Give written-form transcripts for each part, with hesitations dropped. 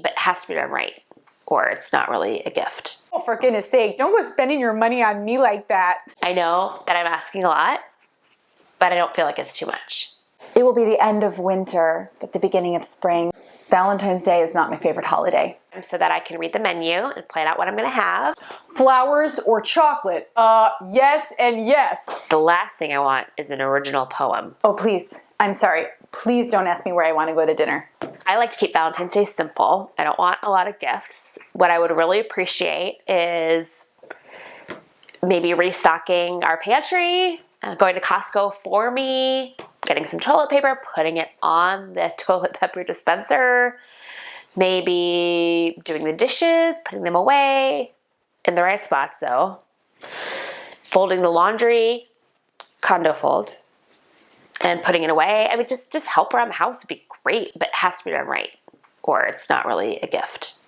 but it has to be done right, or it's not really a gift. Oh, for goodness sake, don't go spending your money on me like that. I know that I'm asking a lot, but I don't feel like it's too much. It will be the end of winter, but the beginning of spring. Valentine's Day is not my favorite holiday. So that I can read the menu and plan out what I'm gonna have. Flowers or chocolate? Yes and yes. The last thing I want is an original poem. Oh, please. I'm sorry. Please don't ask me where I want to go to dinner. I like to keep Valentine's Day simple. I don't want a lot of gifts. What I would really appreciate is maybe restocking our pantry, going to Costco for me, getting some toilet paper, putting it on the toilet paper dispenser, maybe doing the dishes, putting them away in the right spots though, folding the laundry, condo fold, and putting it away. I mean, just help around the house would be great, but it has to be done right, or it's not really a gift.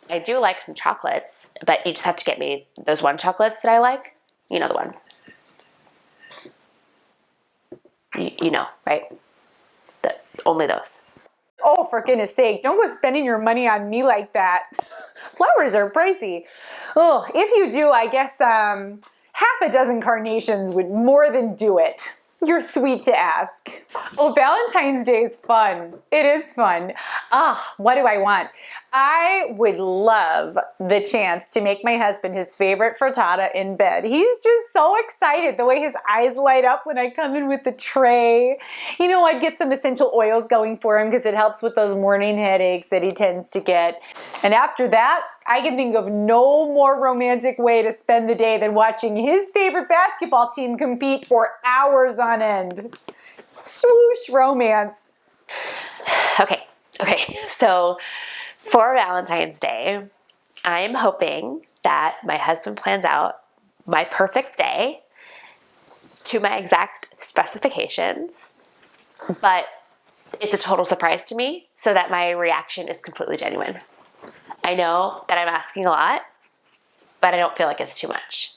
I do like some chocolates, but you just have to get me those one chocolates that I like. You know the ones. You know, right? Only those. Oh, for goodness sake, don't go spending your money on me like that. Flowers are pricey. Oh, if you do, I guess half a dozen carnations would more than do it. You're sweet to ask. Oh, Valentine's Day is fun. It is fun. What do I want? I would love the chance to make my husband his favorite frittata in bed. He's just so excited, the way his eyes light up when I come in with the tray. You know, I'd get some essential oils going for him because it helps with those morning headaches that he tends to get. And after that, I can think of no more romantic way to spend the day than watching his favorite basketball team compete for hours on end. Swoosh romance. Okay, so for Valentine's Day, I'm hoping that my husband plans out my perfect day to my exact specifications, but it's a total surprise to me so that my reaction is completely genuine. I know that I'm asking a lot, but I don't feel like it's too much.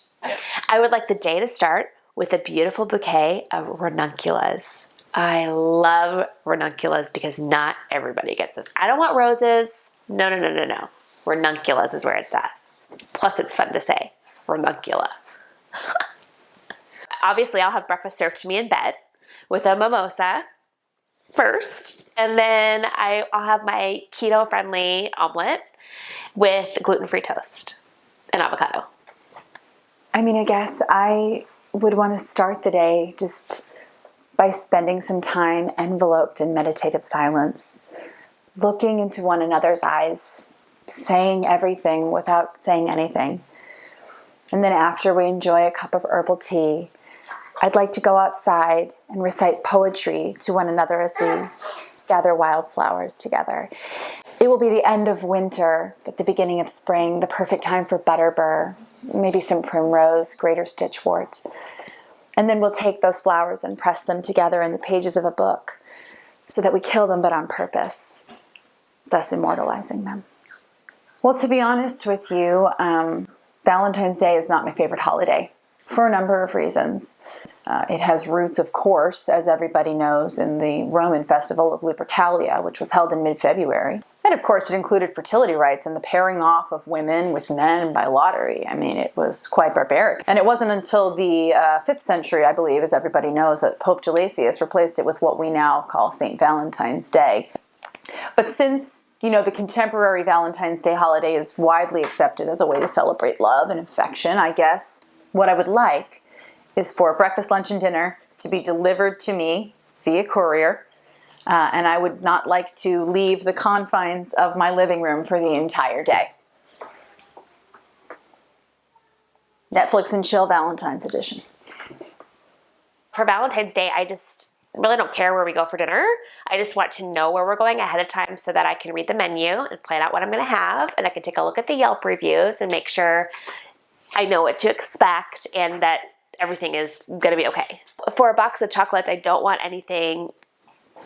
I would like the day to start with a beautiful bouquet of ranunculus. I love ranunculus because not everybody gets those. I don't want roses. No. Ranunculus is where it's at. Plus it's fun to say, ranuncula. Obviously I'll have breakfast served to me in bed with a mimosa first, and then I'll have my keto-friendly omelet with gluten-free toast and avocado. I mean, I guess I would want to start the day just by spending some time enveloped in meditative silence, looking into one another's eyes, saying everything without saying anything. And then after we enjoy a cup of herbal tea, I'd like to go outside and recite poetry to one another as we gather wildflowers together. It will be the end of winter, but the beginning of spring, the perfect time for butterbur, maybe some primrose, greater stitchwort. And then we'll take those flowers and press them together in the pages of a book so that we kill them but on purpose, thus immortalizing them. Well, to be honest with you, Valentine's Day is not my favorite holiday for a number of reasons. It has roots, of course, as everybody knows, in the Roman festival of Lupercalia, which was held in mid-February. And of course, it included fertility rites and the pairing off of women with men by lottery. I mean, it was quite barbaric. And it wasn't until the 5th century, I believe, as everybody knows, that Pope Gelasius replaced it with what we now call St. Valentine's Day. But since, you know, the contemporary Valentine's Day holiday is widely accepted as a way to celebrate love and affection, I guess what I would like is for breakfast, lunch, and dinner to be delivered to me via courier. And I would not like to leave the confines of my living room for the entire day. Netflix and chill Valentine's edition. For Valentine's Day, I just really don't care where we go for dinner. I just want to know where we're going ahead of time so that I can read the menu and plan out what I'm going to have, and I can take a look at the Yelp reviews and make sure I know what to expect and that everything is going to be okay. For a box of chocolates, I don't want anything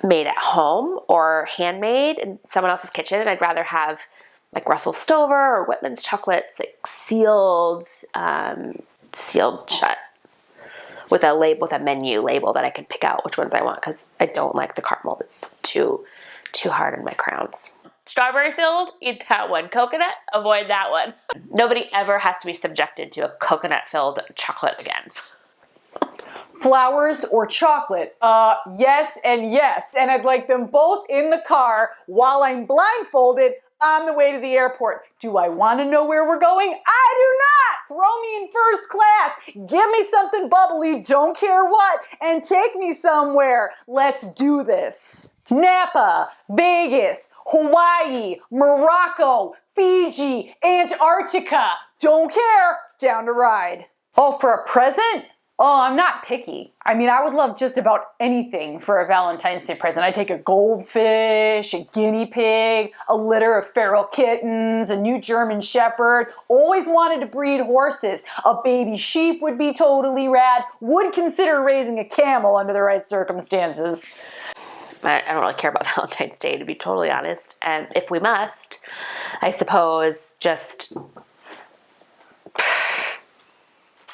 made at home or handmade in someone else's kitchen. I'd rather have like Russell Stover or Whitman's chocolates, like sealed shut with a menu label that I can pick out which ones I want, because I don't like the caramel. It's too hard on my crowns. Strawberry filled, eat that one. Coconut, avoid that one. Nobody ever has to be subjected to a coconut filled chocolate again. Flowers or chocolate? Yes and yes. And I'd like them both in the car while I'm blindfolded on the way to the airport. Do I want to know where we're going? I do not! Throw me in first class. Give me something bubbly, don't care what, and take me somewhere. Let's do this. Napa, Vegas, Hawaii, Morocco, Fiji, Antarctica. Don't care, down to ride. Oh, for a present? Oh, I'm not picky. I mean, I would love just about anything for a Valentine's Day present. I'd take a goldfish, a guinea pig, a litter of feral kittens, a new German shepherd. Always wanted to breed horses. A baby sheep would be totally rad. Would consider raising a camel under the right circumstances. I don't really care about Valentine's Day, to be totally honest. And if we must, I suppose just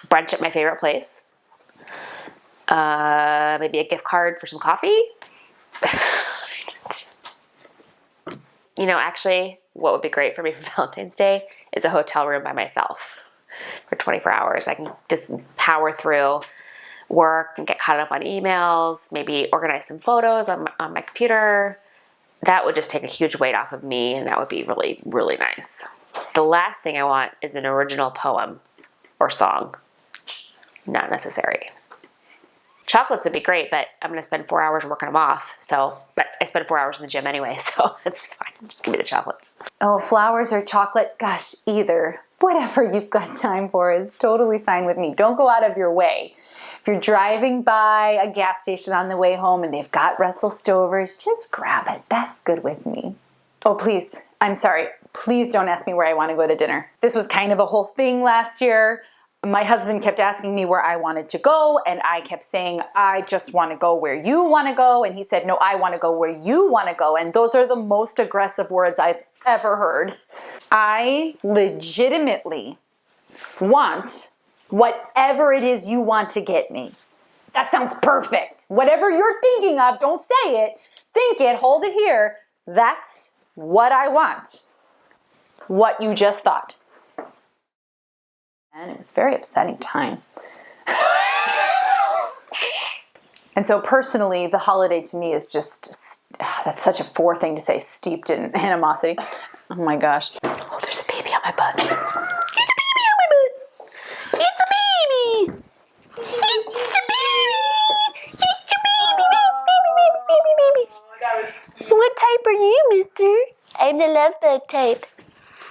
brunch at my favorite place. Maybe a gift card for some coffee. Actually, what would be great for me for Valentine's Day is a hotel room by myself for 24 hours. I can just power through work and get caught up on emails, maybe organize some photos on my computer. That would just take a huge weight off of me, and that would be really, really nice. The last thing I want is an original poem or song. Not necessary. Chocolates would be great, but I'm going to spend 4 hours working them off. But I spend 4 hours in the gym anyway, so that's fine. Just give me the chocolates. Oh, flowers or chocolate? Gosh, either. Whatever you've got time for is totally fine with me. Don't go out of your way. If you're driving by a gas station on the way home and they've got Russell Stovers, just grab it. That's good with me. Oh, please. I'm sorry. Please don't ask me where I want to go to dinner. This was kind of a whole thing last year. My husband kept asking me where I wanted to go, and I kept saying, I just want to go where you want to go. And he said, no, I want to go where you want to go. And those are the most aggressive words I've ever heard. I legitimately want whatever it is you want to get me. That sounds perfect. Whatever you're thinking of, don't say it. Think it, hold it here. That's what I want. What you just thought. And it was a very upsetting time. And so personally, the holiday to me is just, that's such a poor thing to say, steeped in animosity. Oh my gosh. Oh, there's a baby on my butt. There's a baby on my butt. It's a baby. It's a baby. It's a baby. What type are you, mister? I'm the love bug type.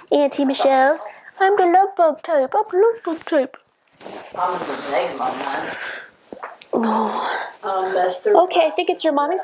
Auntie Michelle, I'm the love bug type. I'm the love bug type. I'm the name on mine. Oh. Lester. Okay, I think it's your mommy's